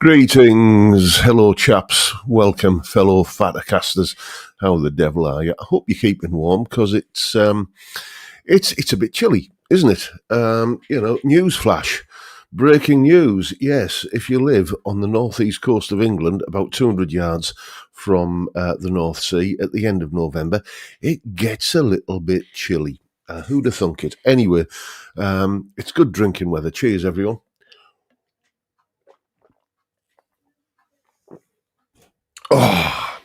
Greetings, hello chaps, welcome fellow Fattercasters. How the devil are you? I hope you're keeping warm because it's a bit chilly, isn't it? News flash, breaking news. Yes, if you live on the northeast coast of England, about 200 yards from the North Sea, at the end of November, it gets a little bit chilly. Who'd have thunk it? Anyway, it's good drinking weather. Cheers, everyone. Oh,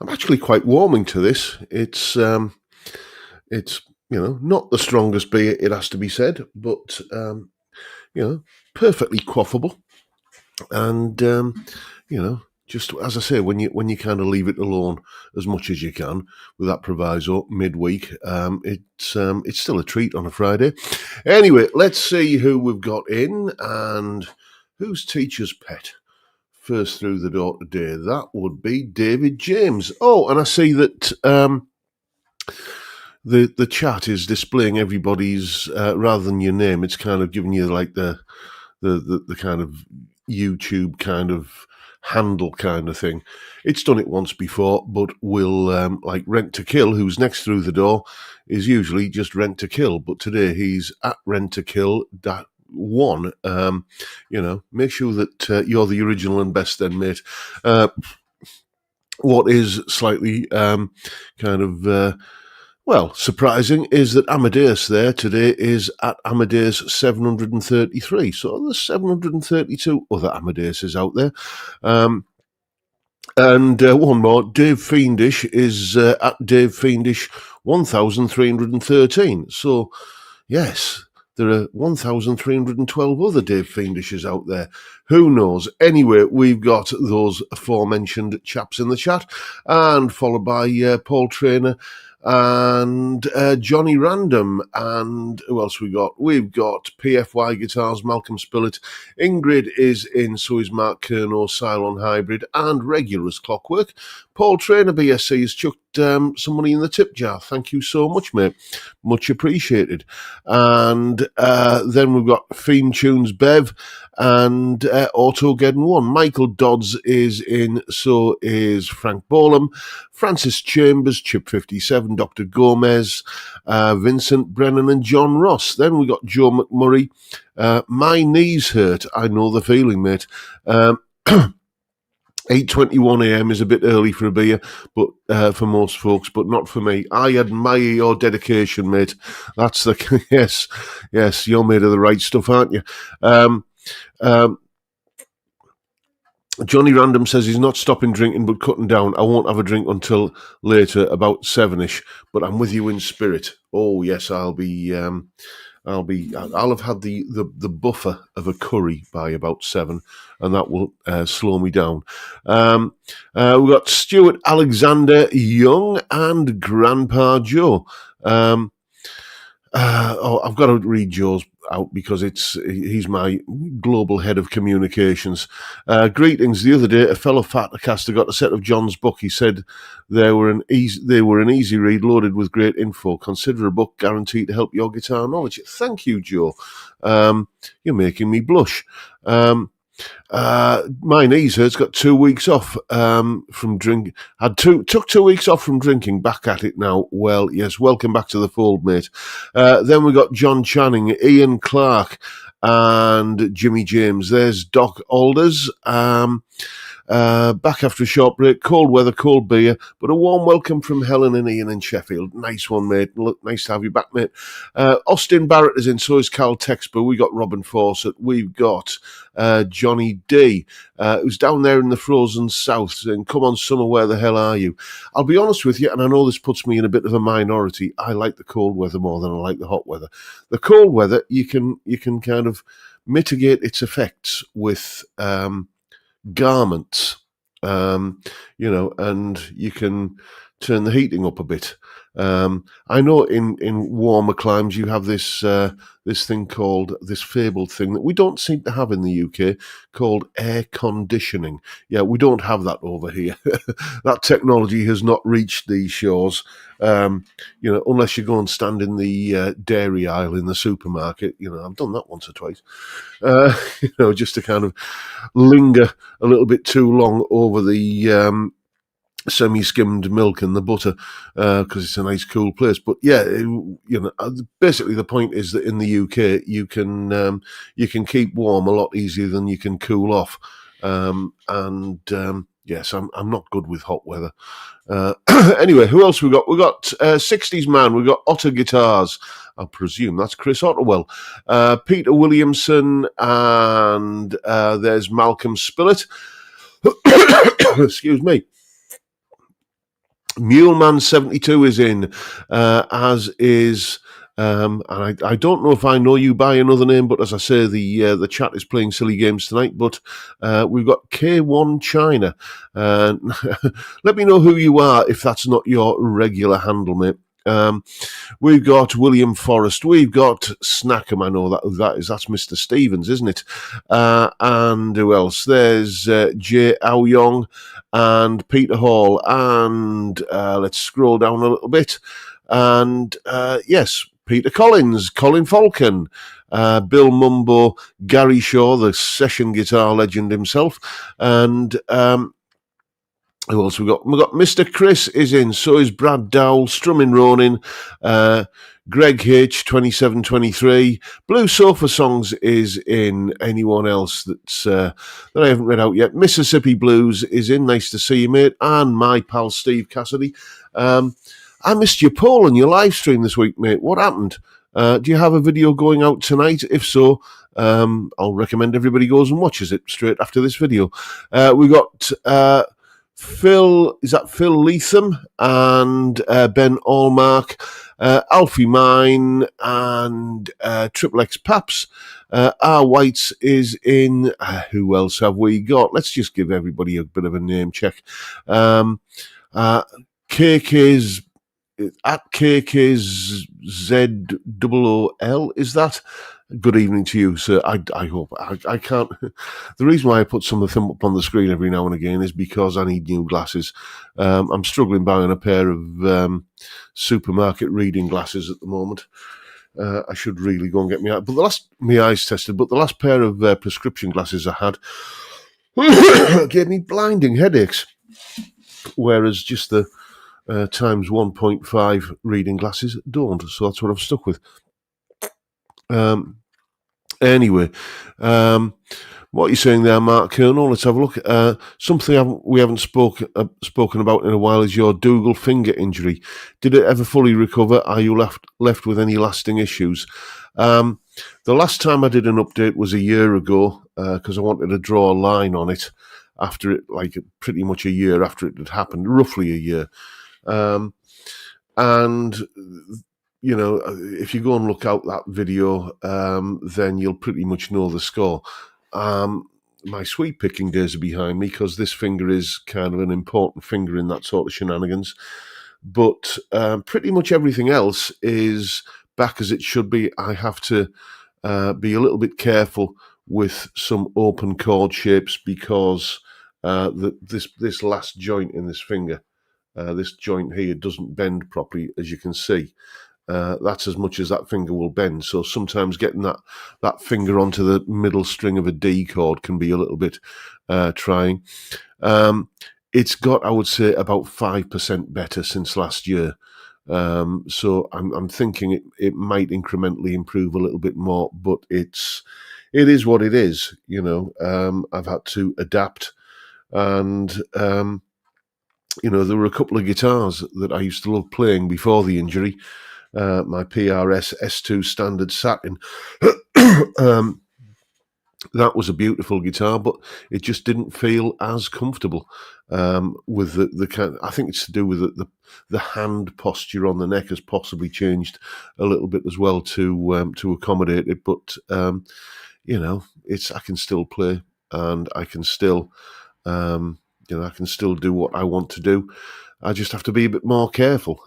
I'm actually quite warming to this. It's not the strongest beer, it has to be said, but perfectly quaffable. And just as I say, when you kind of leave it alone as much as you can with that proviso midweek, it's still a treat on a Friday. Anyway, let's see who we've got in and who's teacher's pet. First through the door today, that would be David James. Oh, and I see that the chat is displaying everybody's rather than your name. It's kind of giving you like the kind of YouTube kind of handle kind of thing. It's done it once before, but will like Rent to Kill, who's next through the door, is usually just Rent to Kill, but today he's at Rent to Kill. One, make sure that you're the original and best then, mate. What is slightly surprising is that Amadeus there today is at Amadeus 733. So there's 732 other Amadeuses out there. And one more, Dave Fiendish is at Dave Fiendish 1313. So, yes, there are 1,312 other Dave Fiendishes out there. Who knows? Anyway, we've got those aforementioned chaps in the chat, and followed by Paul Trainer and Johnny Random. And who else we got? We've got PFY Guitars, Malcolm Spillett. Ingrid is in, so is Mark Kerno, Cylon Hybrid, and regular as clockwork. Paul Trainer BSC has chucked some money in the tip jar. Thank you so much, mate. Much appreciated. And then we've got Theme Tunes Bev and Autogeddon 1. Michael Dodds is in, so is Frank Bolam, Francis Chambers, Chip 57, Dr. Gomez, Vincent Brennan and John Ross. Then we got Joe McMurray. My knees hurt. I know the feeling, mate. 8:21 a.m. is a bit early for a beer, but for most folks, but not for me. I admire your dedication, mate. That's the yes. You're made of the right stuff, aren't you? Johnny Random says he's not stopping drinking but cutting down. I won't have a drink until later, about 7ish. But I'm with you in spirit. Oh yes, I'll have had the buffer of a curry by about 7, and that will slow me down. We've got Stuart Alexander Young and Grandpa Joe. I've got to read Joe's out because he's my global head of communications. Greetings. The other day, a fellow Fattercaster got a set of John's book. He said they were an easy read, loaded with great info. Consider a book guaranteed to help your guitar knowledge. Thank you, Joe. You're making me blush. My knees hurt's got 2 weeks off from drinking. Took 2 weeks off from drinking. Back at it now. Well, yes, welcome back to the fold, mate. Then we got John Channing, Ian Clark, and Jimmy James. There's Doc Alders. Back after a short break, cold weather, cold beer, but a warm welcome from Helen and Ian in Sheffield. Nice one, mate. Look, nice to have you back, mate. Austin Barrett is in, so is Carl Texper. We got Robin Fawcett. We've got Johnny D, who's down there in the frozen south, saying, come on, summer, where the hell are you? I'll be honest with you, and I know this puts me in a bit of a minority. I like the cold weather more than I like the hot weather. The cold weather, you can kind of mitigate its effects with garments, and you can turn the heating up a bit. I know in warmer climes you have this this fabled thing that we don't seem to have in the UK called air conditioning. Yeah, we don't have that over here. That technology has not reached these shores. Unless you go and stand in the dairy aisle in the supermarket. I've done that once or twice. Just to kind of linger a little bit too long over the semi-skimmed milk and the butter because it's a nice cool place. But yeah, basically the point is that in the UK you can keep warm a lot easier than you can cool off. Yes, I'm not good with hot weather. Anyway, who else we got? We got 60s Man. We got Otter Guitars. I presume that's Chris Otterwell, Peter Williamson, and there's Malcolm Spillett. Excuse me. Muleman 72 is in, as is. And I don't know if I know you by another name, but as I say, the chat is playing silly games tonight. But we've got K1 China. Let me know who you are if that's not your regular handle, mate. We've got William Forrest. We've got Snackham. I know that is. That's Mr. Stevens, isn't it? And who else? There's Jay Aoyong and Peter Hall. And let's scroll down a little bit. And yes, Peter Collins, Colin Falcon, Bill Mumbo, Gary Shaw, the session guitar legend himself, and who else we got? We got Mr. Chris is in. So is Brad Dowell, Strumming Ronin, Greg H 2723, Blue Sofa Songs is in. Anyone else that I haven't read out yet? Mississippi Blues is in. Nice to see you, mate. And my pal Steve Cassidy. I missed your poll on your live stream this week, mate. What happened? Do you have a video going out tonight? If so, I'll recommend everybody goes and watches it straight after this video. We got Phil Leatham and Ben Allmark, Alfie Mine and Triple X Paps. R. Whites is in. Who else have we got? Let's just give everybody a bit of a name check. KK's at KKZOOL, is that? Good evening to you, sir. I hope I can't. The reason why I put some of them up on the screen every now and again is because I need new glasses. I'm struggling buying a pair of supermarket reading glasses at the moment. I should really go and get my eyes tested. But the last pair of prescription glasses I had gave me blinding headaches, whereas just the times 1.5 reading glasses don't. So that's what I've stuck with. Anyway, what are you saying there, Mark Colonel? Let's have a look. Something we haven't spoken about in a while is your Dougal finger injury. Did it ever fully recover? Are you left with any lasting issues? The last time I did an update was a year ago because I wanted to draw a line on it after it, like pretty much a year after it had happened, roughly a year. And you know, if you go and look out that video, then you'll pretty much know the score. My sweet picking days are behind me because this finger is kind of an important finger in that sort of shenanigans. But pretty much everything else is back as it should be. I have to be a little bit careful with some open chord shapes because this last joint in this finger, this joint here doesn't bend properly, as you can see. That's as much as that finger will bend. So sometimes getting that finger onto the middle string of a D chord can be a little bit trying. It's got, I would say, about 5% better since last year. So I'm thinking it might incrementally improve a little bit more, but it is what it is. You know, I've had to adapt, and you know, there were a couple of guitars that I used to love playing before the injury. My PRS S2 Standard Satin. That was a beautiful guitar, but it just didn't feel as comfortable with the kind. I think it's to do with the hand posture on the neck has possibly changed a little bit as well to accommodate it. But you know, I can still play, and I can still I can still do what I want to do. I just have to be a bit more careful.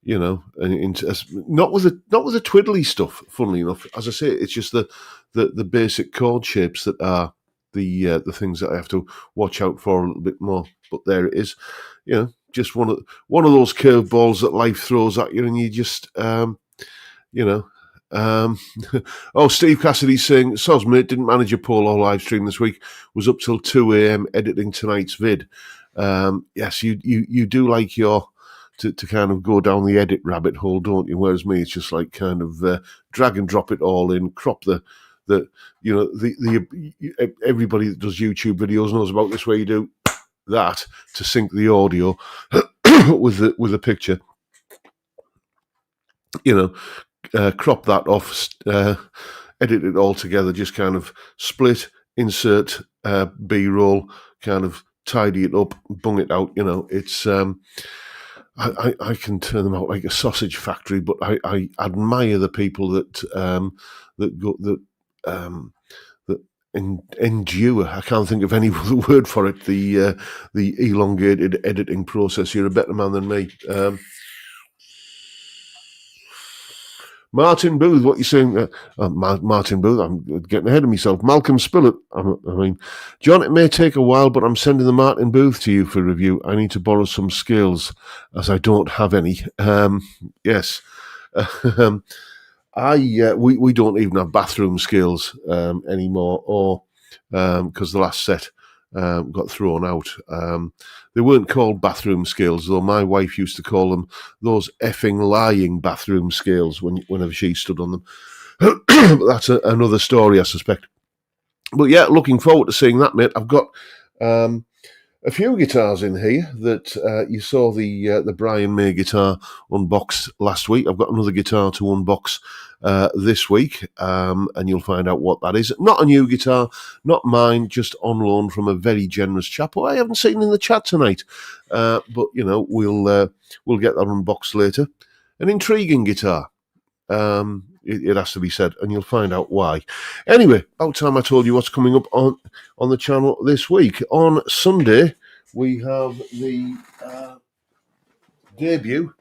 not with the twiddly stuff. Funnily enough, as I say, it's just the basic chord shapes that are the things that I have to watch out for a little bit more. But there it is, just one of those curveballs that life throws at you, and you just you know. Oh, Steve Cassidy's saying, "Soz mate, didn't manage a poll or live stream this week. Was up till 2 a.m. editing tonight's vid." Yes, you do like your to kind of go down the edit rabbit hole, don't you? Whereas me, it's just like kind of drag and drop it all in, crop the everybody that does YouTube videos knows about this, where you do that to sync the audio with the picture. Crop that off, edit it all together, just kind of split, insert B-roll, kind of tidy it up, bung it out. It's I can turn them out like a sausage factory, but I admire the people that endure. I can't think of any other word for it. The elongated editing process. You're a better man than me. Martin Booth, what you saying? Martin Booth, I'm getting ahead of myself. Malcolm Spillett, John, it may take a while, but I'm sending the Martin Booth to you for review. I need to borrow some skills, as I don't have any. Yes. We don't even have bathroom skills anymore, or because the last set got thrown out. They weren't called bathroom scales, though my wife used to call them those effing lying bathroom scales whenever she stood on them. But that's another story, I suspect. But yeah, looking forward to seeing that, mate. I've got a few guitars in here that you saw the Brian May guitar unboxed last week. I've got another guitar to unbox this week, and you'll find out what that is. Not a new guitar, not mine, just on loan from a very generous chap who I haven't seen in the chat tonight. But we'll get that unboxed later. An intriguing guitar. It has to be said, and you'll find out why. Anyway, about time I told you what's coming up on the channel this week. On Sunday, we have the debut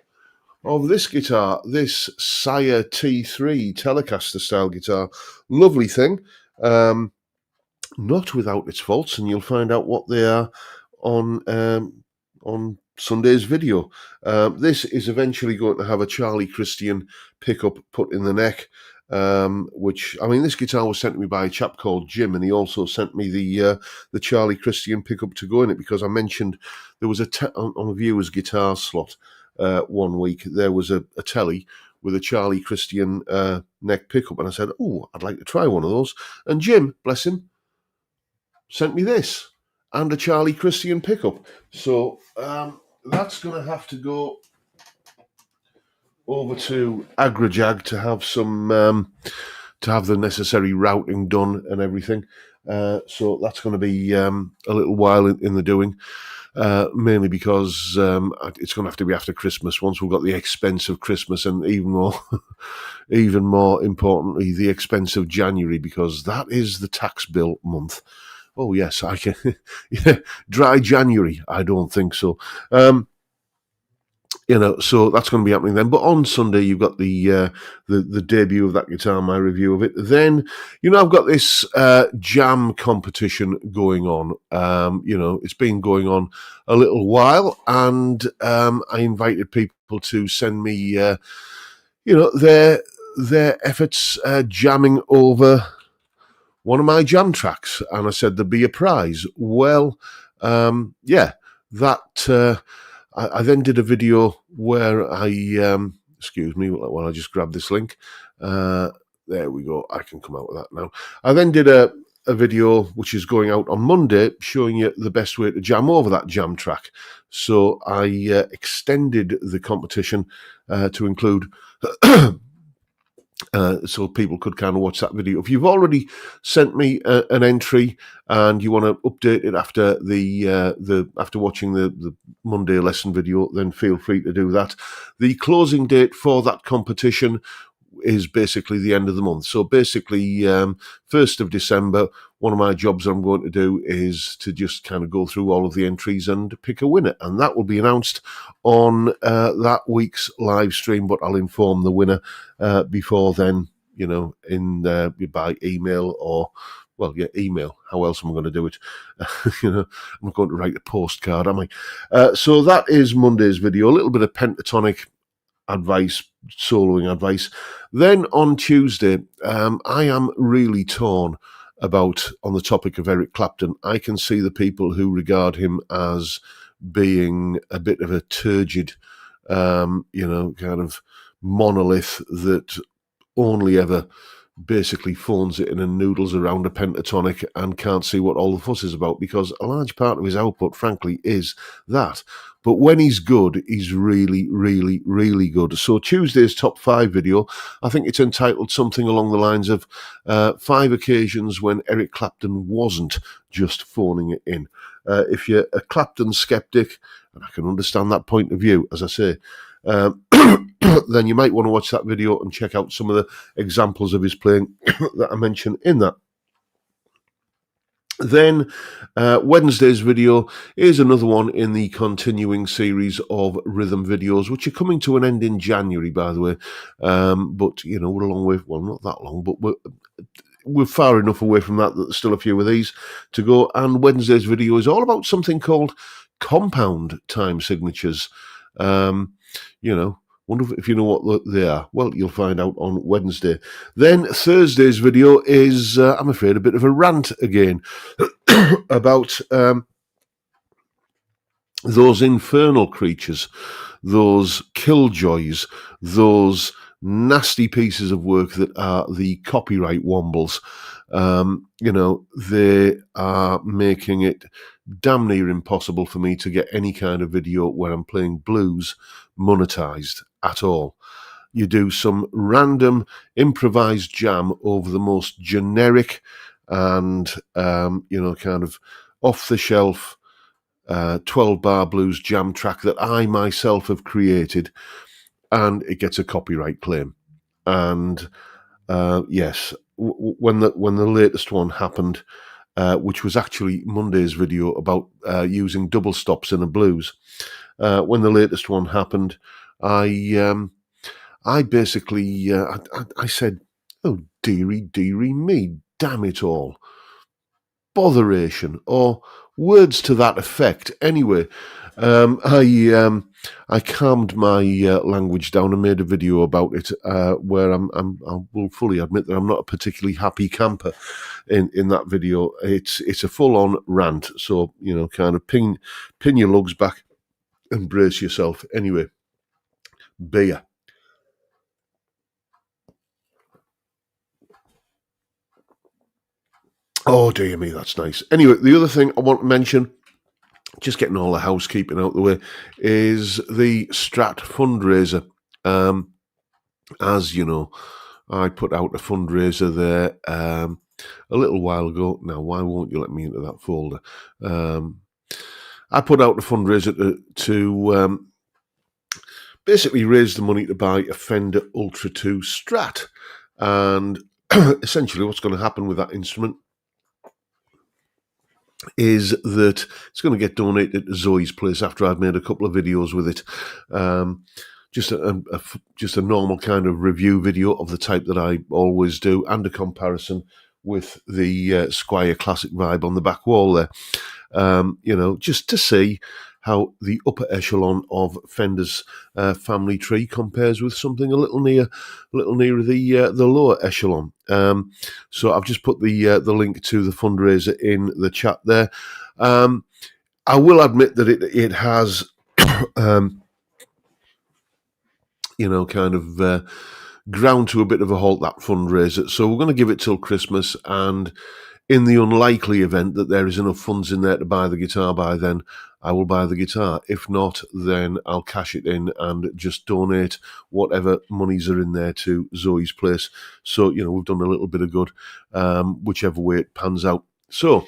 of this guitar, this Sire T3 Telecaster style guitar. Lovely thing. Not without its faults, and you'll find out what they are on Sunday's video. This is eventually going to have a Charlie Christian pickup put in the neck, which, this guitar was sent to me by a chap called Jim, and he also sent me the Charlie Christian pickup to go in it, because I mentioned there was on a viewer's guitar slot 1 week, there was a telly with a Charlie Christian neck pickup, and I said, oh, I'd like to try one of those, and Jim, bless him, sent me this and a Charlie Christian pickup. So that's going to have to go over to Agrajag to have some to have the necessary routing done and everything. So that's going to be a little while in the doing, mainly because it's going to have to be after Christmas, once we've got the expense of Christmas, and even more importantly, the expense of January, because that is the tax bill month. Oh yes, I can. Yeah, dry January. I don't think so. So that's going to be happening then. But on Sunday, you've got the debut of that guitar, my review of it. Then, I've got this jam competition going on. It's been going on a little while, and I invited people to send me, their efforts jamming over one of my jam tracks, and I said there'd be a prize. Well, that I then did a video where I excuse me while I just grab this link. There we go. I can come out with that now. I then did a video which is going out on Monday, showing you the best way to jam over that jam track. So I extended the competition to include so people could kind of watch that video. If you've already sent me an entry and you want to update it after after watching the Monday lesson video, then feel free to do that. The closing date for that competition is basically the end of the month. So basically, 1st of December, one of my jobs I'm going to do is to just kind of go through all of the entries and pick a winner. And that will be announced on that week's live stream, but I'll inform the winner before then, by email or... Well, yeah, email. How else am I going to do it? I'm not going to write a postcard, am I? So that is Monday's video. A little bit of pentatonic advice, soloing advice. Then on Tuesday, I am really torn about on the topic of Eric Clapton. I can see the people who regard him as being a bit of a turgid, kind of monolith that only ever basically phones it in and noodles around a pentatonic and can't see what all the fuss is about, because a large part of his output, frankly, is that. But when he's good, he's really, really, really good. So Tuesday's top 5 video, I think it's entitled something along the lines of 5 occasions when Eric Clapton wasn't just phoning it in. If you're a Clapton skeptic, and I can understand that point of view, as I say, then you might want to watch that video and check out some of the examples of his playing that I mentioned in that. Then Wednesday's video is another one in the continuing series of rhythm videos, which are coming to an end in January, by the way. But, we're a long way, well, not that long, but we're far enough away from that there's still a few of these to go. And Wednesday's video is all about something called compound time signatures. Wonder if you know what they are. Well, you'll find out on Wednesday. Then Thursday's video is, I'm afraid, a bit of a rant again about those infernal creatures, those killjoys, those nasty pieces of work that are the copyright wombles. They are making it damn near impossible for me to get any kind of video where I'm playing blues monetized at all. You do some random improvised jam over the most generic and, kind of off-the-shelf 12-bar blues jam track that I myself have created, and it gets a copyright claim. And yes, when the latest one happened, which was actually Monday's video about using double stops in a blues, when the latest one happened, I basically I said, "Oh dearie me, damn it all, botheration," or words to that effect. Anyway, I calmed my language down and made a video about it, where I will fully admit that I'm not a particularly happy camper in that video. It's a full-on rant, so kind of pin your lugs back and brace yourself. Anyway, beer. Oh dear me, that's nice. Anyway, the other thing I want to mention, just getting all the housekeeping out the way, is the Strat fundraiser. As you know, I put out a fundraiser there a little while ago. Now, why won't you let me into that folder? I put out a fundraiser to basically raise the money to buy a Fender Ultra 2 Strat. And essentially what's going to happen with that instrument is that it's going to get donated to Zoe's place after I've made a couple of videos with it. Just a normal kind of review video of the type that I always do, and a comparison with the Squier Classic Vibe on the back wall there. Just to see how the upper echelon of Fender's family tree compares with something a little nearer the lower echelon. So I've just put the link to the fundraiser in the chat there. I will admit that it has, ground to a bit of a halt, that fundraiser. So we're going to give it till Christmas, and in the unlikely event that there is enough funds in there to buy the guitar by then, I will buy the guitar. If not, then I'll cash it in and just donate whatever monies are in there to Zoe's place. So, we've done a little bit of good, whichever way it pans out. So,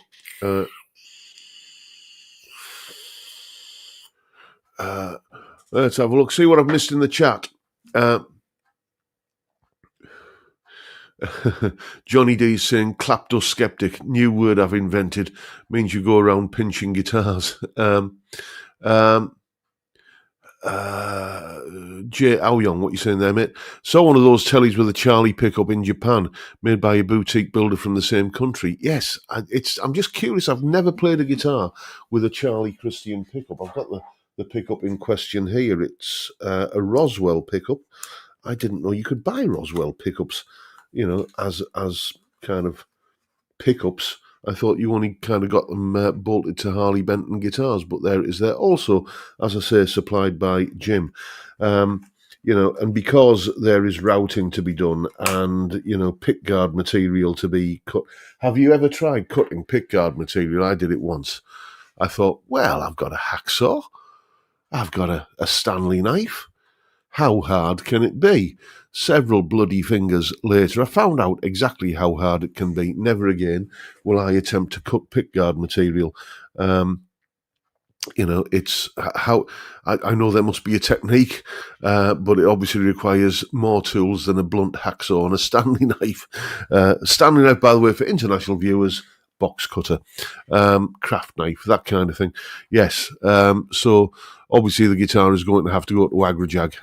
let's have a look, see what I've missed in the chat. Johnny D's saying, "Clapto skeptic, new word I've invented, means you go around pinching guitars." Um, Jay Aoyong, what you saying there, mate? Saw one of those tellies with a Charlie pickup in Japan, made by a boutique builder from the same country. Yes, I'm just curious. I've never played a guitar with a Charlie Christian pickup. I've got the pickup in question here. It's a Roswell pickup. I didn't know you could buy Roswell pickups, as kind of pickups. I thought you only kind of got them bolted to Harley Benton guitars, but there it is there. Also, as I say, supplied by Jim. And because there is routing to be done and, pickguard material to be cut. Have you ever tried cutting pickguard material? I did it once. I thought, well, I've got a hacksaw. I've got a Stanley knife. How hard can it be? Several bloody fingers later, I found out exactly how hard it can be. Never again will I attempt to cut pickguard material. It's how I know there must be a technique, but it obviously requires more tools than a blunt hacksaw and a Stanley knife. Stanley knife, by the way, for international viewers, box cutter, craft knife, that kind of thing. Yes. So obviously the guitar is going to have to go to Agrajag.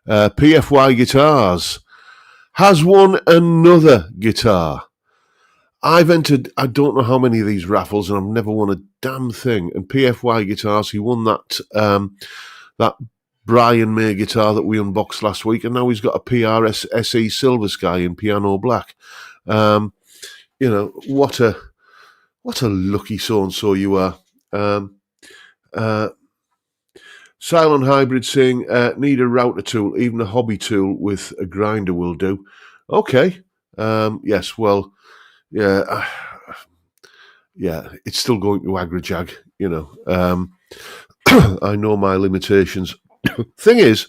PFY Guitars has won another guitar. I've entered, I don't know how many of these raffles, and I've never won a damn thing. And PFY Guitars, he won that Brian May guitar that we unboxed last week, and now he's got a PRS SE Silver Sky in piano black. What a lucky so-and-so you are. Silent Hybrid saying, need a router tool, even a hobby tool with a grinder will do. Okay. Yes, well, yeah, it's still going to Agrajag, I know my limitations. Thing is,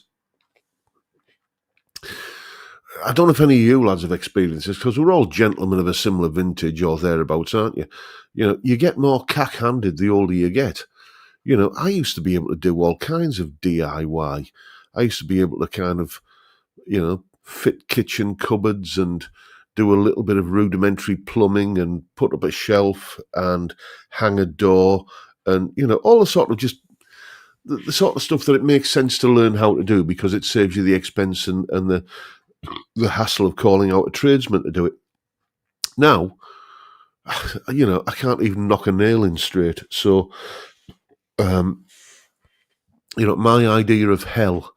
I don't know if any of you lads have experienced this, because we're all gentlemen of a similar vintage or thereabouts, aren't you? You get more cack-handed the older you get. I used to be able to do all kinds of DIY. I used to be able to kind of, fit kitchen cupboards and do a little bit of rudimentary plumbing and put up a shelf and hang a door and, all the sort of just the sort of stuff that it makes sense to learn how to do, because it saves you the expense and the hassle of calling out a tradesman to do it. Now, I can't even knock a nail in straight. So, my idea of hell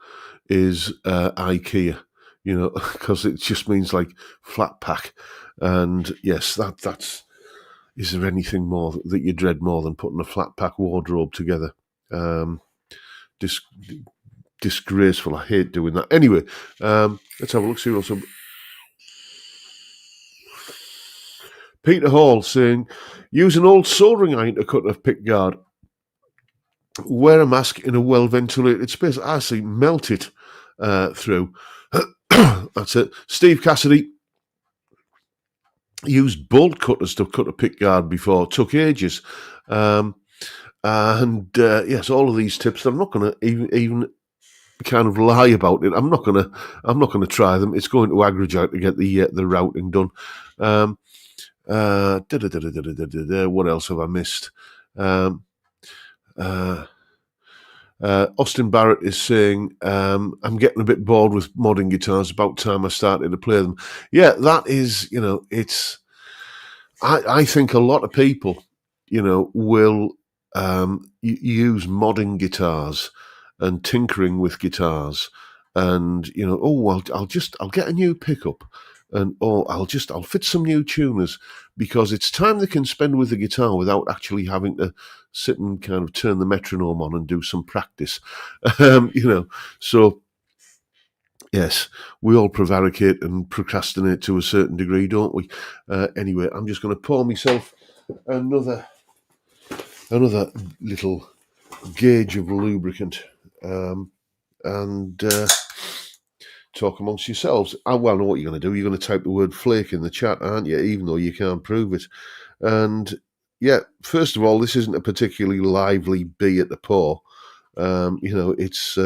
is IKEA, because it just means like flat pack. And yes, that's. Is there anything more that you dread more than putting a flat pack wardrobe together? Disgraceful. I hate doing that. Anyway, let's have a look. See what else. Peter Hall saying, use an old soldering iron to cut a pickguard. Wear a mask in a well-ventilated space. I see, melt it through. That's it. Steve Cassidy used bolt cutters to cut a pickguard before. It took ages. Yes, all of these tips. I'm not going to even kind of lie about it. I'm not going to try them. It's going to Agrajag to get the routing done. What else have I missed? Austin Barrett is saying, I'm getting a bit bored with modern guitars. About time I started to play them. Yeah, that is, it's. I think a lot of people, will use modern guitars and tinkering with guitars, and I'll get a new pickup, and I'll fit some new tuners, because it's time they can spend with the guitar without actually having to sit and kind of turn the metronome on and do some practice. So yes, we all prevaricate and procrastinate to a certain degree, don't we? Anyway, I'm just going to pour myself another little gauge of lubricant, and talk amongst yourselves. I know what you're going to do. You're going to type the word flake in the chat, aren't you? Even though you can't prove it. And yeah, first of all, this isn't a particularly lively bee at the paw. It's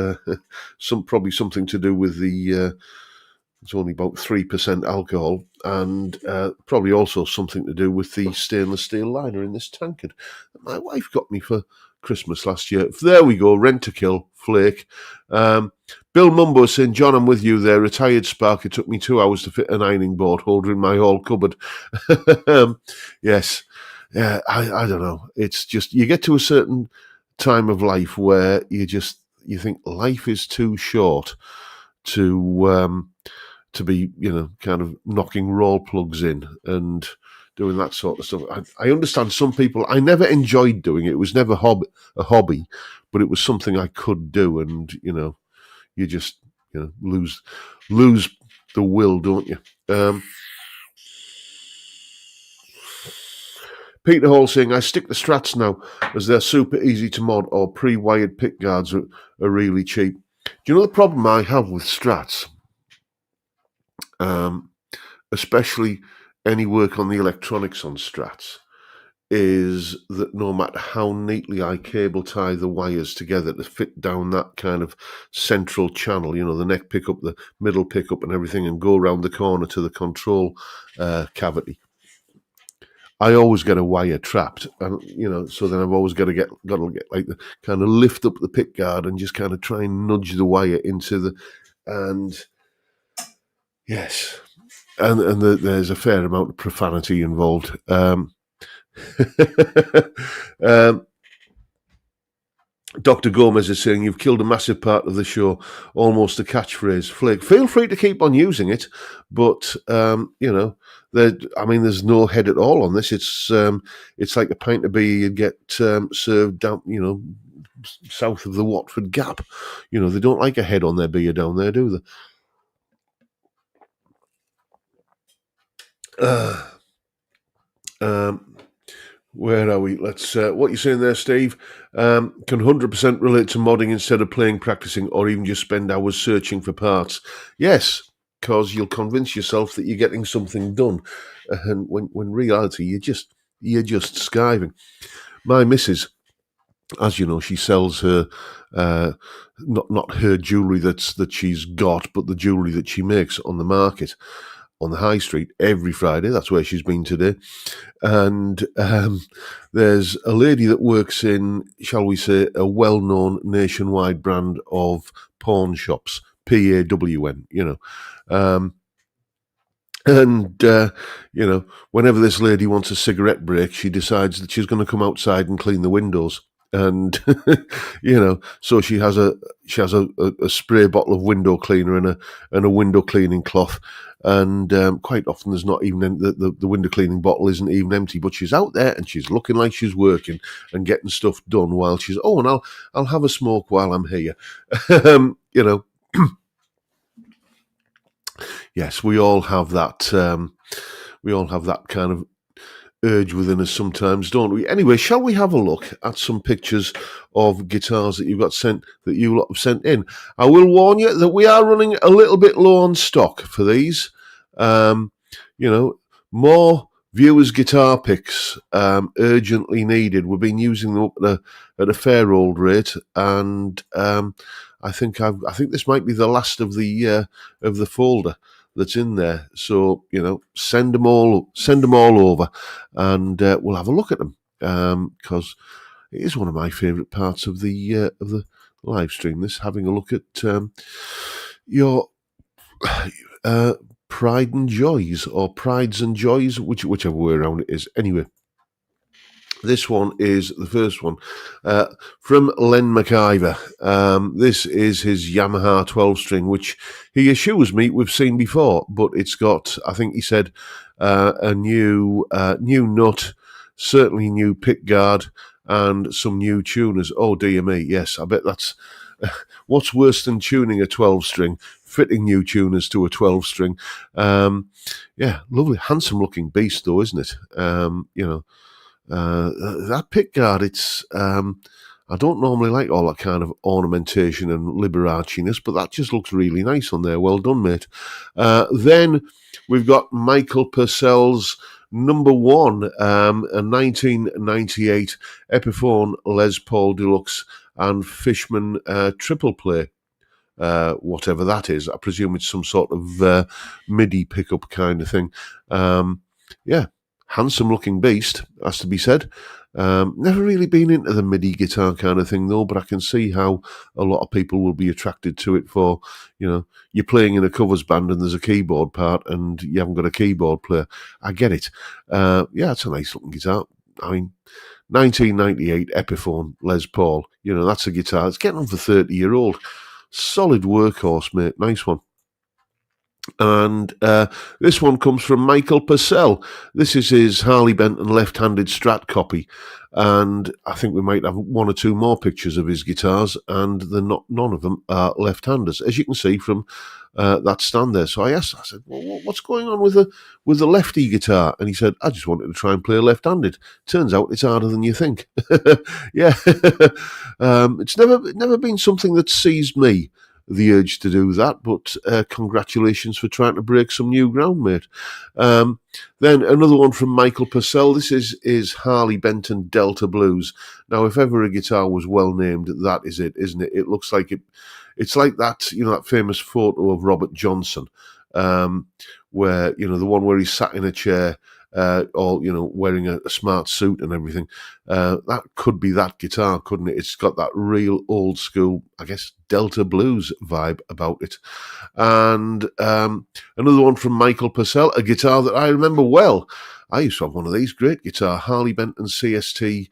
probably something to do with the It's only about 3% alcohol, and probably also something to do with the stainless steel liner in this tankard that my wife got me for Christmas last year. There we go, Rent-A-Kill, Flake. Bill Mumbo saying, John, I'm with you there. Retired spark. It took me 2 hours to fit an ironing board holder in my hall cupboard. Yes. Yeah, I don't know. It's just, you get to a certain time of life where you think life is too short to be, kind of knocking roll plugs in and doing that sort of stuff. I understand some people. I never enjoyed doing it. It was never a hobby, but it was something I could do. And you just lose the will, don't you? Peter Hall saying, I stick the Strats now as they're super easy to mod, or pre-wired pick guards are really cheap. Do you know the problem I have with Strats? Especially any work on the electronics on Strats, is that no matter how neatly I cable tie the wires together to fit down that kind of central channel, the neck pickup, the middle pickup and everything, and go around the corner to the control cavity, I always get a wire trapped, and so then I've always got to get like the kind of lift up the pick guard and just kind of try and nudge the wire into and yes, and there's a fair amount of profanity involved. Dr. Gomez is saying, you've killed a massive part of the show, almost a catchphrase. Flake, feel free to keep on using it, but, there's no head at all on this. It's like a pint of beer you'd get served down, south of the Watford Gap. They don't like a head on their beer down there, do they? Where are we? Let's. What you're saying there, Steve? Can 100% relate to modding instead of playing, practicing, or even just spend hours searching for parts. Yes, because you'll convince yourself that you're getting something done, and when reality you're just skiving. My missus, as you know, she sells her not her jewellery that she's got, but the jewellery that she makes on the market on the high street every Friday. That's where she's been today. And there's a lady that works in, shall we say, a well-known nationwide brand of pawn shops, PAWN, whenever this lady wants a cigarette break, she decides that she's going to come outside and clean the windows. And so she has a spray bottle of window cleaner and a window cleaning cloth, and quite often there's not even the window cleaning bottle isn't even empty, but she's out there and she's looking like she's working and getting stuff done while she's and I'll have a smoke while I'm here. Yes, we all have that. We all have that kind of urge within us sometimes, don't we? Anyway, shall we have a look at some pictures of guitars that you lot have sent in? I will warn you that we are running a little bit low on stock for these. More viewers' guitar picks urgently needed. We've been using them up at a fair old rate, and I think this might be the last of the folder that's in there. So send them all over, and we'll have a look at them, because it is one of my favourite parts of the live stream. This, having a look at your pride and joys, or prides and joys, whichever way around it is. Anyway, this one is the first one from Len McIver. This is his Yamaha 12-string, which he assures me we've seen before, but it's got, I think he said, a new nut, certainly new pick guard, and some new tuners. Oh, dear me, yes, I bet that's... what's worse than tuning a 12-string? Fitting new tuners to a 12-string. Yeah, lovely, handsome-looking beast, though, isn't it? That pick guard, it's I don't normally like all that kind of ornamentation and Liberace-ness, but that just looks really nice on there. Well done, mate. Then we've got Michael Purcell's number one, a 1998 Epiphone Les Paul Deluxe and Fishman triple play. whatever that is. I presume it's some sort of MIDI pickup kind of thing. Yeah, handsome looking beast, has to be said. Never really been into the MIDI guitar kind of thing though, but I can see how a lot of people will be attracted to it for, you're playing in a covers band and there's a keyboard part and you haven't got a keyboard player. I get it. Yeah, it's a nice looking guitar. I mean, 1998 Epiphone Les Paul, that's a guitar. It's getting on for 30-year-old. Solid workhorse, mate. Nice one. And this one comes from Michael Purcell. This is his Harley Benton left-handed Strat copy, and I think we might have one or two more pictures of his guitars, and none of them are left-handers, as you can see from that stand there. So I said, well, what's going on with the lefty guitar? And he said, I just wanted to try and play left-handed. Turns out it's harder than you think. Yeah, it's never been something that seized me, the urge to do that, but congratulations for trying to break some new ground, mate. Then another one from Michael Purcell. This is Harley Benton Delta Blues. Now, if ever a guitar was well named, that is it, isn't it? It looks like it's like that, that famous photo of Robert Johnson, where, the one where he sat in a chair, or wearing a smart suit and everything. That could be that guitar, couldn't it? It's got that real old school, I guess, Delta Blues vibe about it. And another one from Michael Purcell, a guitar that I remember well. I used to have one of these, great guitar, Harley Benton CST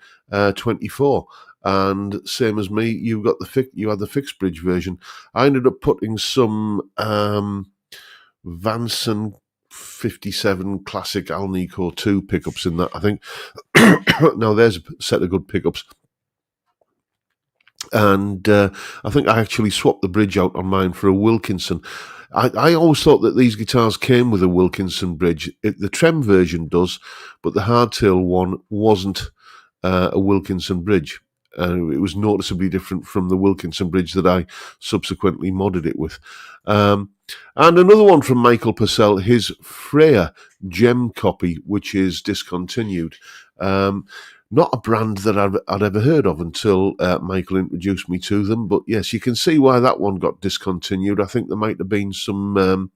24. And same as me, you had the fixed bridge version. I ended up putting some Vanson 57 classic Alnico 2 pickups in that, I think. Now there's a set of good pickups. And I think I actually swapped the bridge out on mine for a Wilkinson. I always thought that these guitars came with a Wilkinson bridge. The Trem version does, but the hardtail one wasn't a Wilkinson bridge. It was noticeably different from the Wilkinson bridge that I subsequently modded it with. And another one from Michael Purcell, his Freya Gem copy, which is discontinued. Not a brand that I'd ever heard of until Michael introduced me to them. But yes, you can see why that one got discontinued. I think there might have been some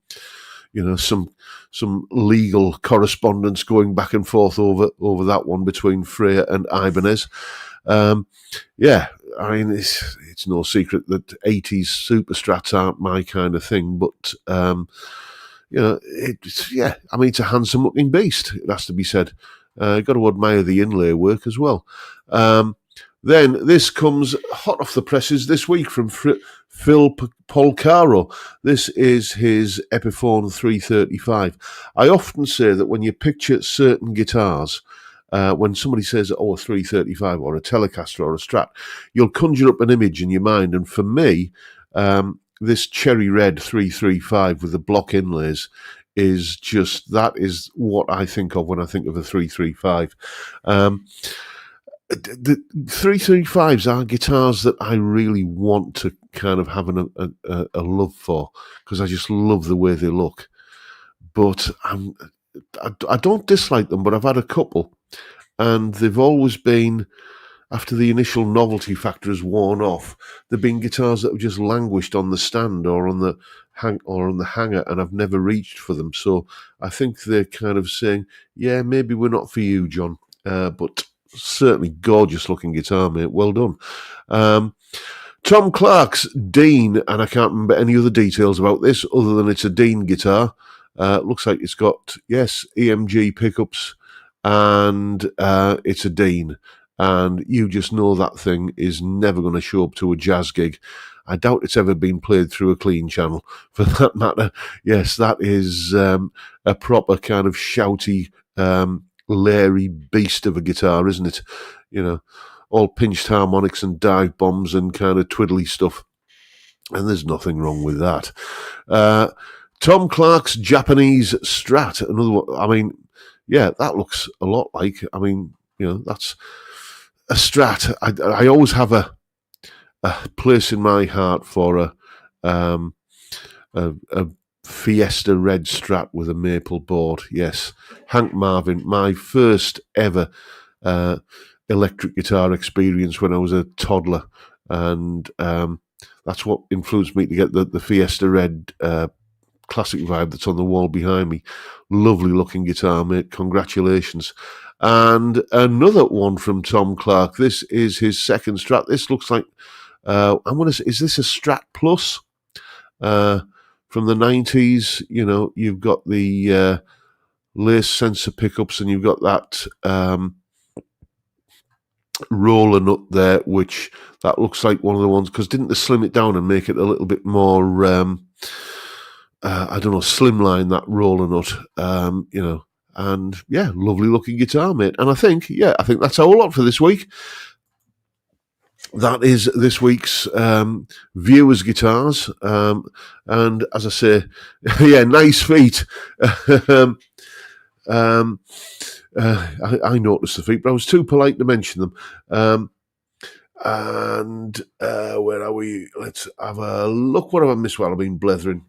legal correspondence going back and forth over that one between Freya and Ibanez. Yeah, I mean, it's no secret that 80s super strats aren't my kind of thing, but it's a handsome looking beast. It has to be said. Got to admire the inlay work as well. Then this comes hot off the presses this week from Phil Polcaro. This is his Epiphone 335. I often say that when you picture certain guitars, when somebody says, a 335 or a Telecaster or a Strat, you'll conjure up an image in your mind. And for me, this cherry red 335 with the block inlays is what I think of when I think of a 335. The 335s are guitars that I really want to kind of have a love for, because I just love the way they look. But I don't dislike them, but I've had a couple, and they've always been, after the initial novelty factor has worn off, they've been guitars that have just languished on the stand or on the hanger, and I've never reached for them. So I think they're kind of saying, yeah, maybe we're not for you, John, but certainly gorgeous looking guitar, mate. Well done. Tom Clark's Dean, and I can't remember any other details about this other than it's a Dean guitar. Looks like it's got, EMG pickups, and it's a Dean. And you just know that thing is never going to show up to a jazz gig. I doubt it's ever been played through a clean channel, for that matter. Yes, that is a proper kind of shouty, leery beast of a guitar, isn't it? All pinched harmonics and dive bombs and kind of twiddly stuff. And there's nothing wrong with that. Tom Clark's Japanese Strat, another one. I mean, yeah, that looks a lot like, that's a Strat. I always have a place in my heart for a Fiesta red Strat with a maple board. Yes, Hank Marvin, my first ever electric guitar experience when I was a toddler, and that's what influenced me to get the Fiesta Red classic vibe that's on the wall behind me. Lovely looking guitar, mate. Congratulations. And another one from Tom Clark. This is his second Strat. This looks like is this a Strat Plus from the 90s? You know, you've got the lace sensor pickups, and you've got that roller nut there, which that looks like one of the ones, because didn't they slim it down and make it a little bit more I don't know, slimline, that roller nut, you know, and yeah, lovely looking guitar, mate. And I think that's our lot for this week. That is this week's viewers' guitars, and as I say, yeah, nice feet. I noticed the feet, but I was too polite to mention them. And where are we? Let's have a look. What have I missed while I've been blethering?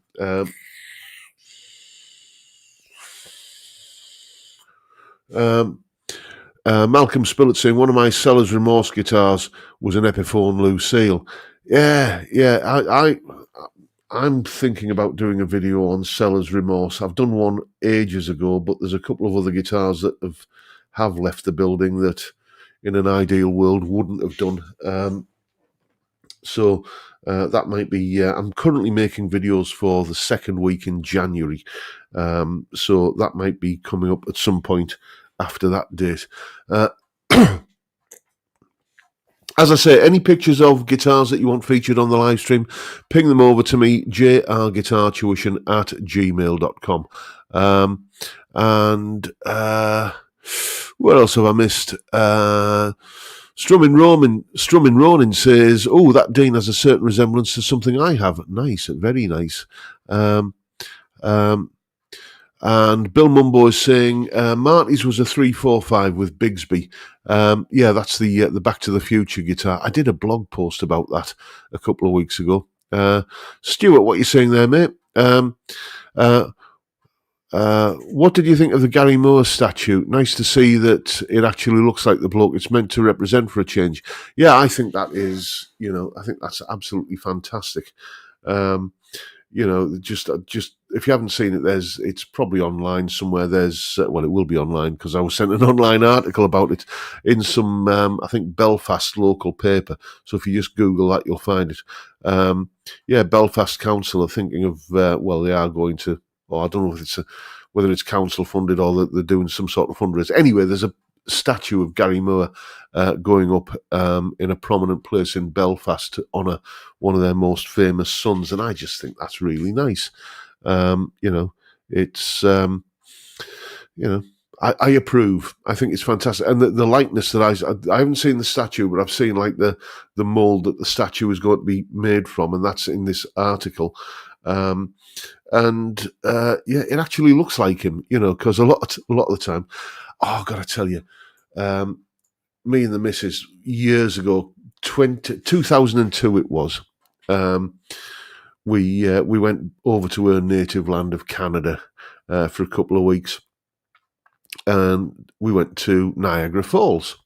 Malcolm Spillett saying one of my Seller's Remorse guitars was an Epiphone Lucille. Yeah. I'm thinking about doing a video on Seller's Remorse. I've done one ages ago, but there's a couple of other guitars that have left the building that, in an ideal world, wouldn't have done. So that might be. I'm currently making videos for the second week in January, so that might be coming up at some point after that date. As I say, any pictures of guitars that you want featured on the live stream, ping them over to me, jrguitartuition@gmail.com. And what else have I missed? Strumming Ronin says, "Oh, that Dean has a certain resemblance to something I have." Nice, very nice. And Bill Mumbo is saying Marty's was a 345 with Bigsby. Yeah, that's the Back to the Future guitar. I did a blog post about that a couple of weeks ago. Stuart, what are you saying there, mate? What did you think of the Gary Moore statue? Nice to see that it actually looks like the bloke it's meant to represent for a change. Yeah, I think that is, I think that's absolutely fantastic. Just if you haven't seen it, it's probably online somewhere. It will be online because I was sent an online article about it in some, I think, Belfast local paper. So if you just Google that, you'll find it. Belfast Council are thinking of, they are going to, I don't know if whether it's council funded or that they're doing some sort of fundraiser. Anyway, there's a statue of Gary Moore going up in a prominent place in Belfast to honour one of their most famous sons, and I just think that's really nice. It's I approve. I think it's fantastic, and the likeness that I haven't seen the statue, but I've seen like the mould that the statue is going to be made from, and that's in this article. It actually looks like him, because a lot of the time, I got to tell you, me and the missus years ago, 2002 it was, we went over to her native land of Canada for a couple of weeks, and we went to Niagara Falls.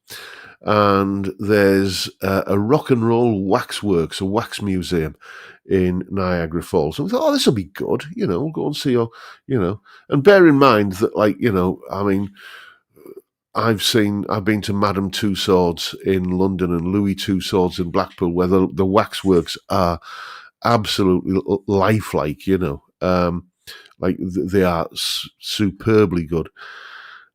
And there's a rock and roll waxworks, a wax museum in Niagara Falls. And we thought, this will be good, we'll go and see, and bear in mind that, I've been to Madame Tussauds in London and Louis Tussauds in Blackpool, where the waxworks are absolutely lifelike, they are superbly good.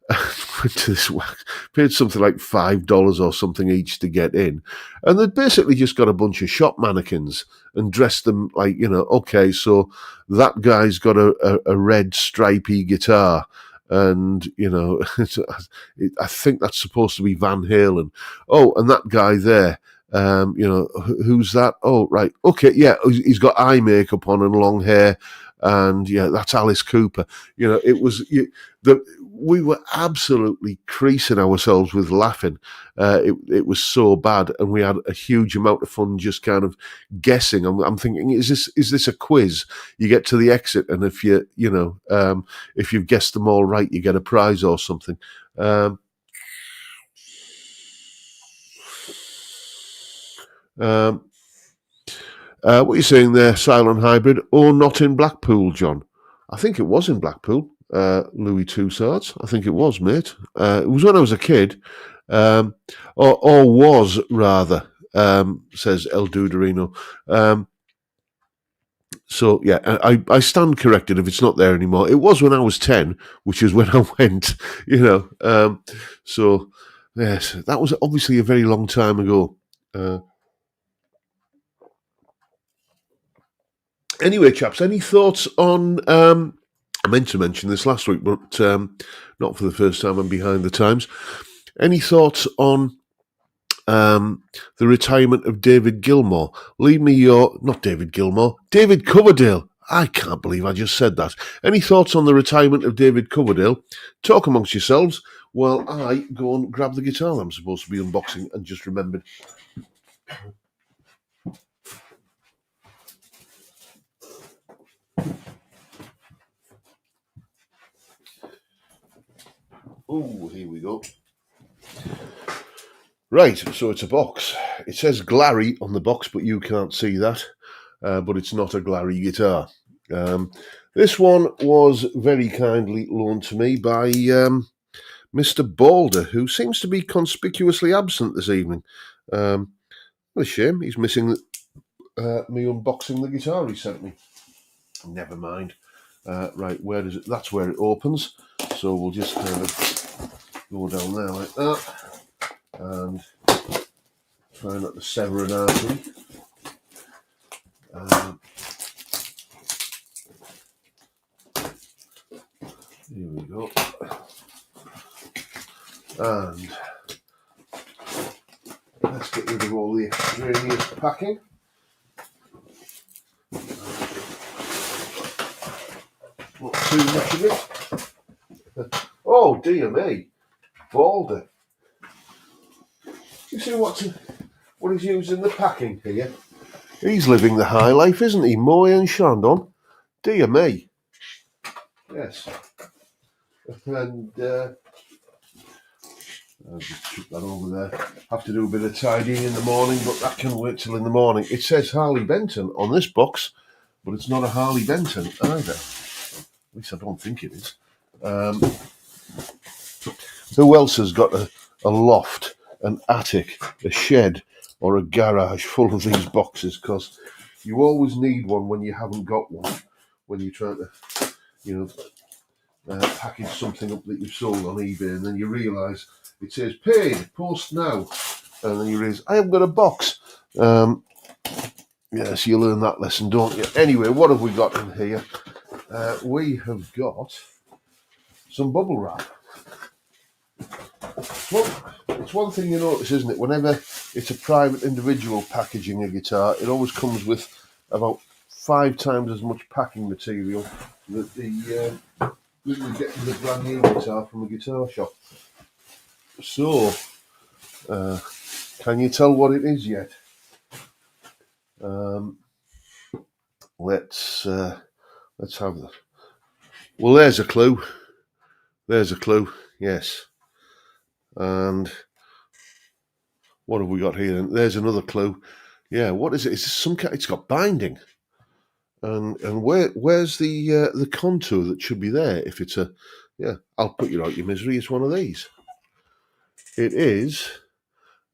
Went to this wax, paid something like $5 or something each to get in, and they'd basically just got a bunch of shop mannequins and dressed them like, okay, so that guy's got a red stripy guitar, and I think that's supposed to be Van Halen. Oh, and that guy there, who's that? Oh, right, okay, yeah, he's got eye makeup on and long hair. And yeah, that's Alice Cooper. We were absolutely creasing ourselves with laughing. It was so bad, and we had a huge amount of fun just kind of guessing. I'm thinking, is this a quiz? You get to the exit, and if if you've guessed them all right, you get a prize or something. What are you saying there, Silent Hybrid? Or not in Blackpool, John? I think it was in Blackpool, Louis Tussauds. I think it was, mate. It was when I was a kid, or was rather, says El Duderino. So, yeah, I stand corrected if it's not there anymore. It was when I was 10, which is when I went, So, yes, that was obviously a very long time ago. Anyway, chaps, any thoughts on... I meant to mention this last week, but not for the first time. I'm behind the times. Any thoughts on the retirement of David Gilmour? Leave me your... Not David Gilmour. David Coverdale. I can't believe I just said that. Any thoughts on the retirement of David Coverdale? Talk amongst yourselves while I go and grab the guitar I'm supposed to be unboxing and just remembered. Oh, here we go. Right, so it's a box. It says Glary on the box, but you can't see that. But it's not a Glary guitar. This one was very kindly loaned to me by Mr. Balder, who seems to be conspicuously absent this evening. What a shame. He's missing me unboxing the guitar he sent me. Never mind. Right, where does it? That's where it opens. So we'll just kind of go down there like that. And try not to sever an artery. Here we go. And let's get rid of all the extraneous packing. Not too much of it. Oh dear me, Balder. You see what he's using the packing here? He's living the high life, isn't he? Moy and Chandon. Dear me. Yes. And I'll just chuck that over there. Have to do a bit of tidying in the morning, but that can wait till in the morning. It says Harley Benton on this box, but it's not a Harley Benton either. At least I don't think it is. Who else has got a loft, an attic, a shed, or a garage full of these boxes? Because you always need one when you haven't got one. When you're trying to, package something up that you've sold on eBay, and then you realise it says paid, post now, and then you realise I haven't got a box. Yes, you learn that lesson, don't you? Anyway, what have we got in here? We have got some bubble wrap. Well, it's one thing you notice, isn't it? Whenever it's a private individual packaging a guitar, it always comes with about 5 times as much packing material that you get with a brand new guitar from a guitar shop. So, can you tell what it is yet? Let's have that. Well, there's a clue. There's a clue. Yes. And what have we got here? There's another clue. Yeah. What is it? It's some kind. It's got binding. And where's the contour that should be there? If it's a, yeah, I'll put you out your misery. It's one of these. It is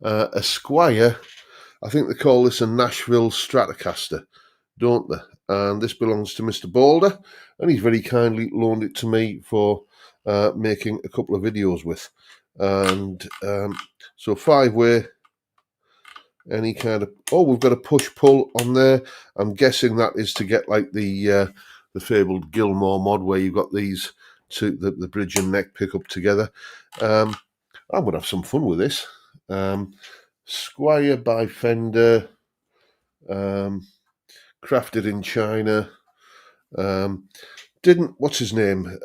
a Squire. I think they call this a Nashville Stratocaster, don't they? And this belongs to Mr. Balder, and he's very kindly loaned it to me for making a couple of videos with. And so 5-way, any kind of... Oh, we've got a push-pull on there. I'm guessing that is to get like the fabled Gilmour mod where you've got these two, the bridge and neck pick up together. I'm going to have some fun with this. Squire by Fender, crafted in China. What's his name?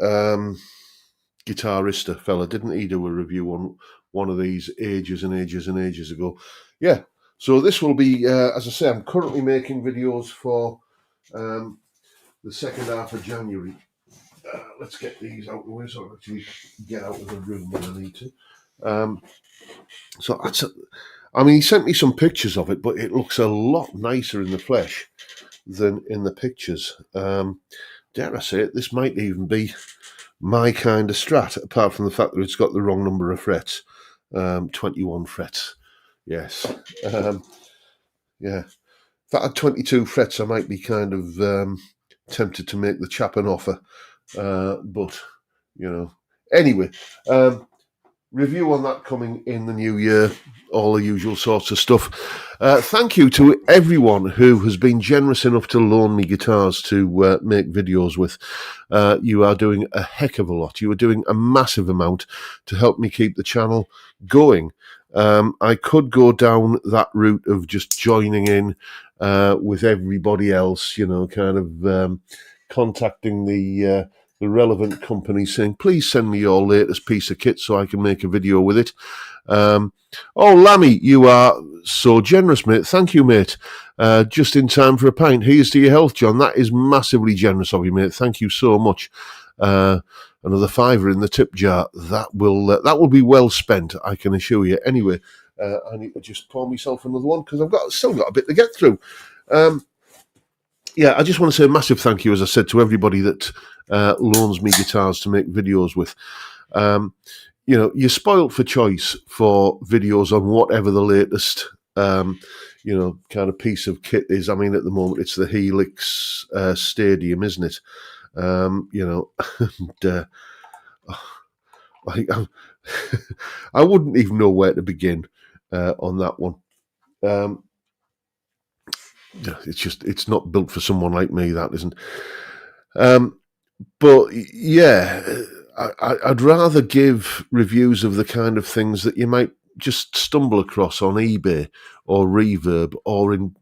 Guitarista fella, didn't he do a review on one of these ages and ages and ages ago? Yeah, so this will be, as I say, I'm currently making videos for the second half of January. Let's get these out of the way so I can actually get out of the room when I need to. So I mean, he sent me some pictures of it, but it looks a lot nicer in the flesh than in the pictures. Dare I say it, this might even be my kind of Strat, apart from the fact that it's got the wrong number of frets. 21 frets. Yes. Yeah. If I had 22 frets, I might be kind of tempted to make the chap an offer. But, Anyway, review on that coming in the new year, all the usual sorts of stuff. Thank you to everyone who has been generous enough to loan me guitars to make videos with. You are doing a heck of a lot. You are doing a massive amount to help me keep the channel going. I could go down that route of just joining in with everybody else, kind of contacting the relevant company saying, please send me your latest piece of kit so I can make a video with it. Oh, Lammy, you are so generous, mate. Thank you, mate. Just in time for a pint. Here's to your health, John. That is massively generous of you, mate. Thank you so much. Another £5 in the tip jar. That will be well spent, I can assure you. Anyway, I need to just pour myself another one because I've still got a bit to get through. Yeah, I just want to say a massive thank you, as I said, to everybody that loans me guitars to make videos with. You're spoilt for choice for videos on whatever the latest, kind of piece of kit is. I mean, at the moment, it's the Helix Stadium, isn't it? I wouldn't even know where to begin on that one. It's not built for someone like me, that isn't. But yeah, I'd rather give reviews of the kind of things that you might just stumble across on eBay or Reverb or in,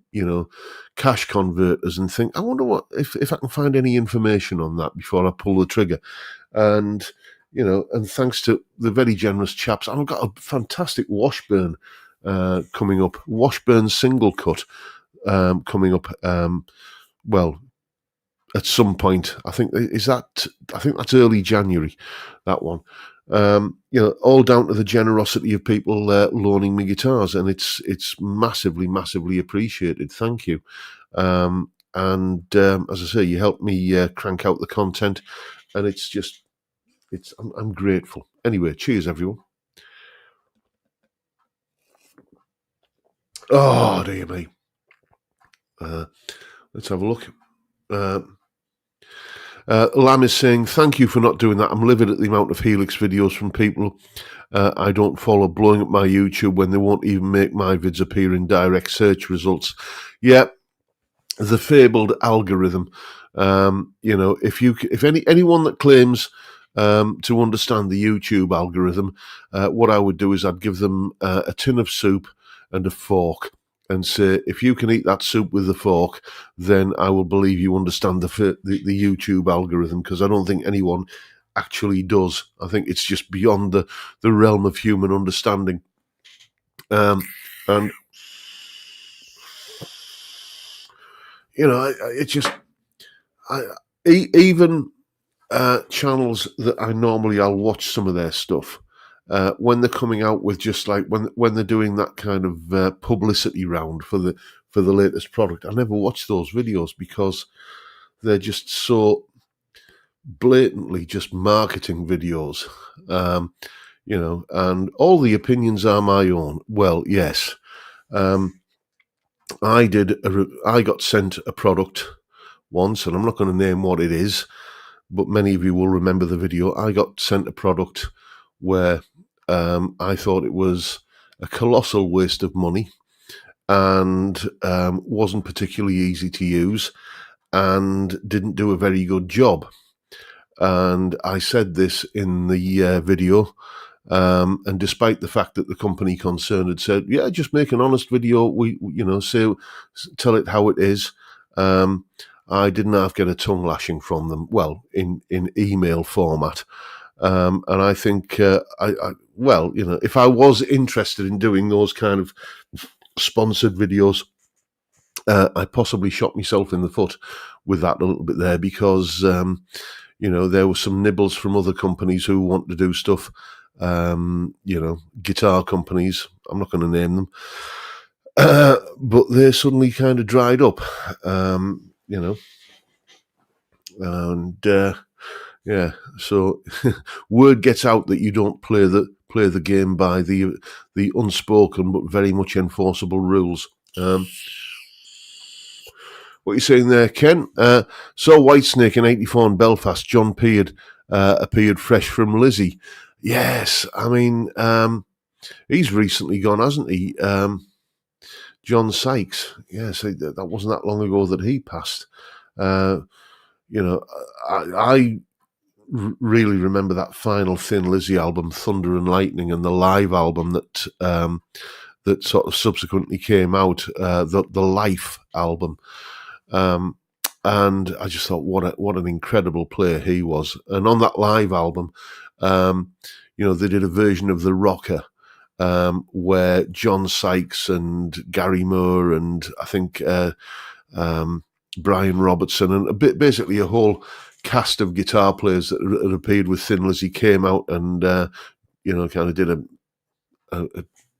cash converters and think, I wonder if I can find any information on that before I pull the trigger. And, and thanks to the very generous chaps, I've got a fantastic Washburn coming up, Washburn single cut. Coming up, at some point. I think that's early January. That one, all down to the generosity of people loaning me guitars, and it's massively, massively appreciated. Thank you. And as I say, you help me crank out the content, and I'm grateful. Anyway, cheers, everyone. Oh, dear me. Let's have a look. Lam is saying, thank you for not doing that. I'm livid at the amount of Helix videos from people I don't follow blowing up my YouTube when they won't even make my vids appear in direct search results. Yeah, the fabled algorithm. If anyone that claims to understand the YouTube algorithm, what I would do is I'd give them a tin of soup and a fork and say, if you can eat that soup with a fork, then I will believe you understand the YouTube algorithm, because I don't think anyone actually does. I think it's just beyond the realm of human understanding. And even channels that I normally I'll watch some of their stuff. When they're coming out with just like when they're doing that kind of publicity round for the latest product, I never watch those videos because they're just so blatantly just marketing videos, and all the opinions are my own. Well, yes, I got sent a product once, and I'm not going to name what it is, but many of you will remember the video. I got sent a product where I thought it was a colossal waste of money and wasn't particularly easy to use and didn't do a very good job. And I said this in the video, and despite the fact that the company concerned had said, yeah, just make an honest video, tell it how it is, I didn't half get a tongue lashing from them, well, in email format. And I think, if I was interested in doing those kind of sponsored videos, I possibly shot myself in the foot with that a little bit there, because, there were some nibbles from other companies who want to do stuff. guitar companies. I'm not going to name them. But they suddenly kind of dried up, and yeah. So word gets out that you don't play the game by the unspoken but very much enforceable rules. What you're saying there, Ken? Saw Whitesnake in '84 in Belfast. John Peard appeared fresh from Lizzie. Yes, I mean he's recently gone, hasn't he? John Sykes. Yes, that wasn't that long ago that he passed. I really remember that final Thin Lizzy album, Thunder and Lightning, and the live album that that sort of subsequently came out, the Life album. And I just thought, what an incredible player he was. And on that live album, they did a version of The Rocker, where John Sykes and Gary Moore and I think Brian Robertson and basically a whole cast of guitar players that had appeared with Thin Lizzy came out and kind of did a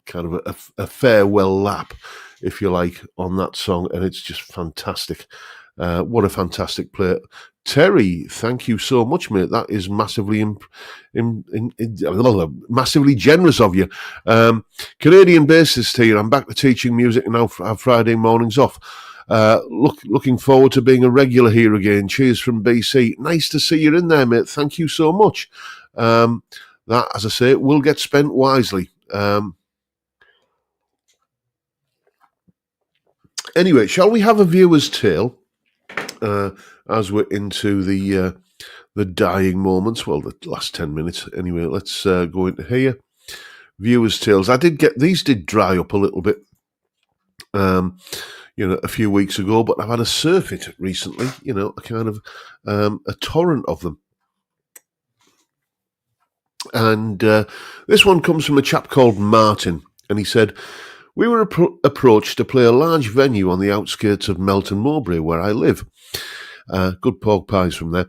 kind of a farewell lap, if you like, on that song, and it's just fantastic. What a fantastic player. Terry, thank you so much, mate. That is massively massively generous of you. Canadian bassist here. I'm back to teaching music and now have Friday mornings off. Looking forward to being a regular here again. Cheers from BC. Nice to see you in there, mate. Thank you so much. That, as I say, will get spent wisely. Anyway, shall we have a viewer's tale as we're into the dying moments? Well, the last 10 minutes. Anyway, let's go into here. Viewers' tales. These did dry up a little bit, a few weeks ago, but I've had a surfeit recently, a kind of a torrent of them. And this one comes from a chap called Martin, and he said, we were approached to play a large venue on the outskirts of Melton Mowbray, where I live. Good pork pies from there.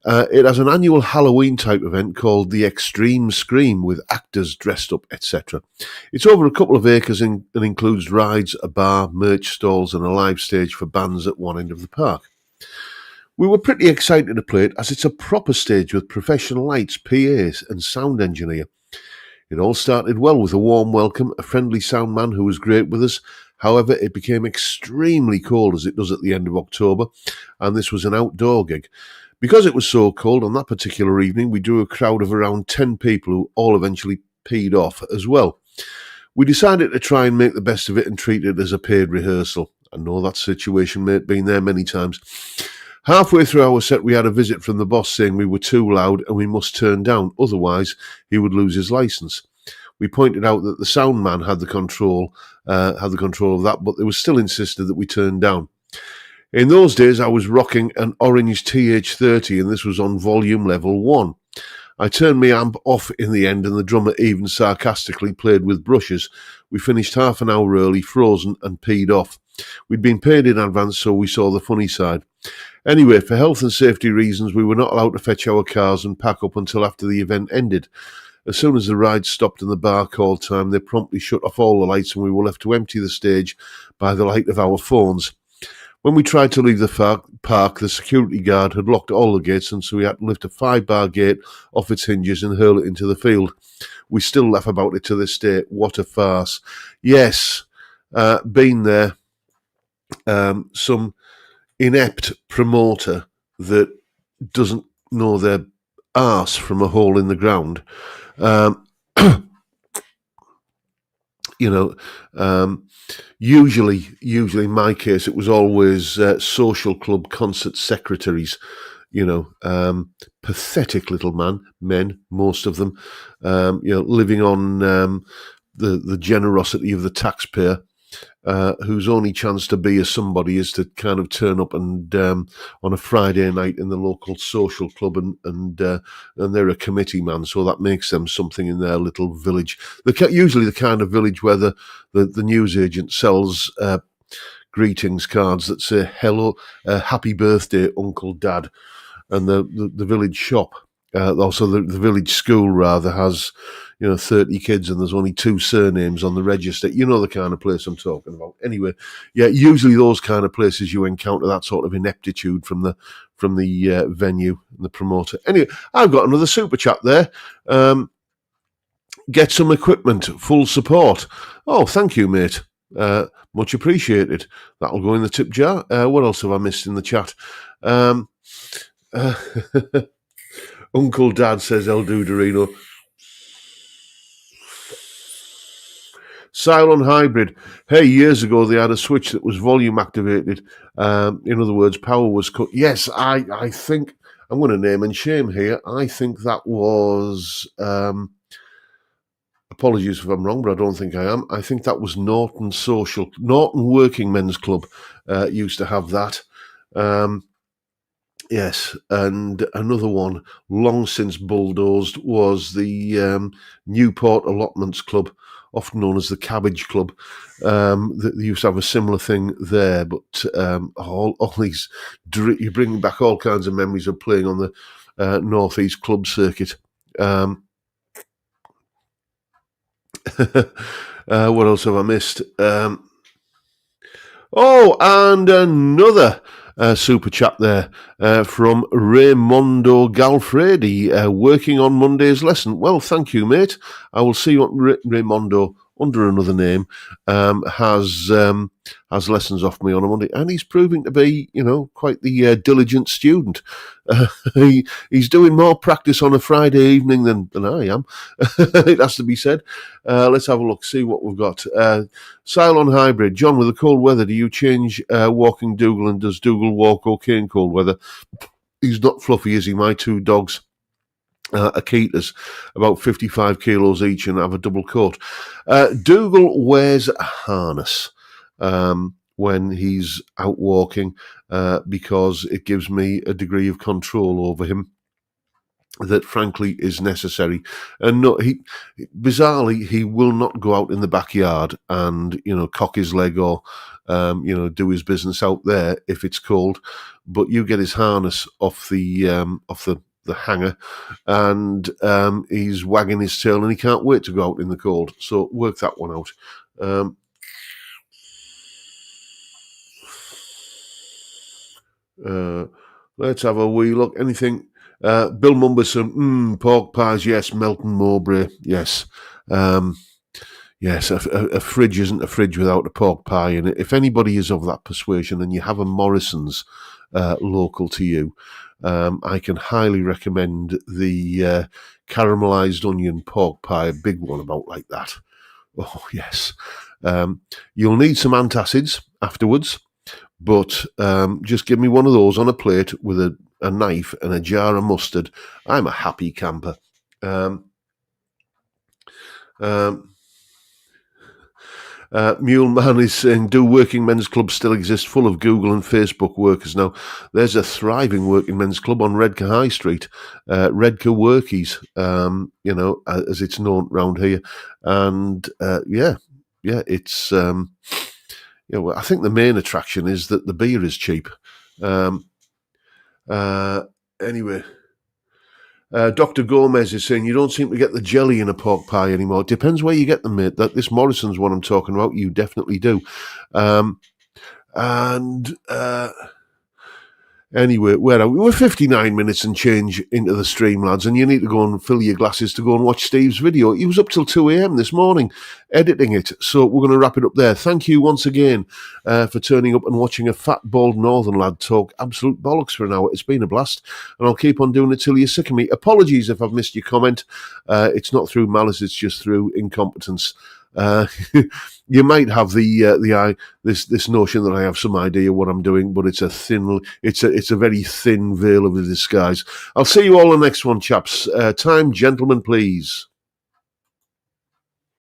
It has an annual Halloween type event called the Extreme Scream with actors dressed up, etc. It's over a couple of acres and includes rides, a bar, merch stalls and a live stage for bands at one end of the park. We were pretty excited to play it as it's a proper stage with professional lights, PAs and sound engineer. It all started well with a warm welcome, a friendly sound man who was great with us. However, it became extremely cold as it does at the end of October, and this was an outdoor gig. Because it was so cold on that particular evening, we drew a crowd of around 10 people who all eventually peed off as well. We decided to try and make the best of it and treat it as a paid rehearsal. I know that situation, mate, been there many times. Halfway through our set, we had a visit from the boss saying we were too loud and we must turn down, otherwise he would lose his license. We pointed out that the sound man had the control of that, but they were still insisted that we turn down. In those days, I was rocking an orange TH30, and this was on volume level 1. I turned my amp off in the end, and the drummer even sarcastically played with brushes. We finished half an hour early, frozen, and peed off. We'd been paid in advance, so we saw the funny side. Anyway, for health and safety reasons, we were not allowed to fetch our cars and pack up until after the event ended. As soon as the ride stopped and the bar called time, they promptly shut off all the lights and we were left to empty the stage by the light of our phones. When we tried to leave the park, the security guard had locked all the gates, and so we had to lift a 5-bar gate off its hinges and hurl it into the field. We still laugh about it to this day. What a farce. Yes, been there. Some inept promoter that doesn't know their arse from a hole in the ground. Usually in my case, it was always social club concert secretaries, pathetic little men, most of them, living on the generosity of the taxpayer, whose only chance to be as somebody is to kind of turn up and on a Friday night in the local social club and they're a committee man, so that makes them something in their little village. Usually the kind of village where the newsagent sells greetings cards that say hello, happy birthday, Uncle Dad, and the village shop Also, the village school rather has 30 kids, and there's only 2 surnames on the register. You know the kind of place I'm talking about. Anyway, yeah, usually those kind of places you encounter that sort of ineptitude from the venue and the promoter. Anyway, I've got another super chat there. Get some equipment, full support. Oh, thank you, mate. Much appreciated. That'll go in the tip jar. What else have I missed in the chat? Uncle Dad says El Duderino. Cylon Hybrid. Hey, years ago they had a switch that was volume activated. In other words, power was cut. Yes, I think, I'm going to name and shame here. I think that was, apologies if I'm wrong, but I don't think I am. I think that was Norton Working Men's Club used to have that. Yes, and another one long since bulldozed was the Newport Allotments Club, often known as the Cabbage Club. They used to have a similar thing there, but all these, you're bringing back all kinds of memories of playing on the North East Club circuit. What else have I missed? And another super chat there from Raimondo Galfredi, working on Monday's lesson. Well, thank you, mate. I will see what Raimondo, under another name, has lessons off me on a Monday, and he's proving to be, quite the diligent student. He's doing more practice on a Friday evening than I am. It has to be said. Let's have a look, see what we've got. Cylon Hybrid. John, with the cold weather, do you change walking Dougal, and does Dougal walk okay in cold weather? He's not fluffy, is he? My 2 dogs, Akitas, about 55 kilos each, and have a double coat. Dougal wears a harness when he's out walking because it gives me a degree of control over him that frankly is necessary. And no, bizarrely, he will not go out in the backyard and, cock his leg or, do his business out there if it's cold. But you get his harness off the hanger, and he's wagging his tail, and he can't wait to go out in the cold. So work that one out. Let's have a wee look. Anything? Bill Mumberson, pork pies, yes. Melton Mowbray, yes. Yes, a fridge isn't a fridge without a pork pie in it. If anybody is of that persuasion and you have a Morrison's local to you, I can highly recommend the caramelized onion pork pie, a big one about like that. Oh, yes. You'll need some antacids afterwards, but just give me one of those on a plate with a knife and a jar of mustard. I'm a happy camper. Mule Man is saying, do working men's clubs still exist full of Google and Facebook workers now? There's a thriving working men's club on Redcar High Street, Redcar Workies, as it's known round here. And it's, I think the main attraction is that the beer is cheap. Anyway, Dr. Gomez is saying, you don't seem to get the jelly in a pork pie anymore. It depends where you get them, mate. This Morrison's one I'm talking about, you definitely do. Anyway, where are we? We're 59 minutes and change into the stream, lads, and you need to go and fill your glasses to go and watch Steve's video. He was up till 2 a.m. this morning editing it, so we're going to wrap it up there. Thank you once again for turning up and watching a fat, bald northern lad talk absolute bollocks for an hour. It's been a blast, and I'll keep on doing it till you're sick of me. Apologies if I've missed your comment. It's not through malice, it's just through incompetence. You might have this notion that I have some idea what I'm doing, but it's a very thin veil of a disguise. I'll see you all in the next one, chaps. Time, gentlemen, please.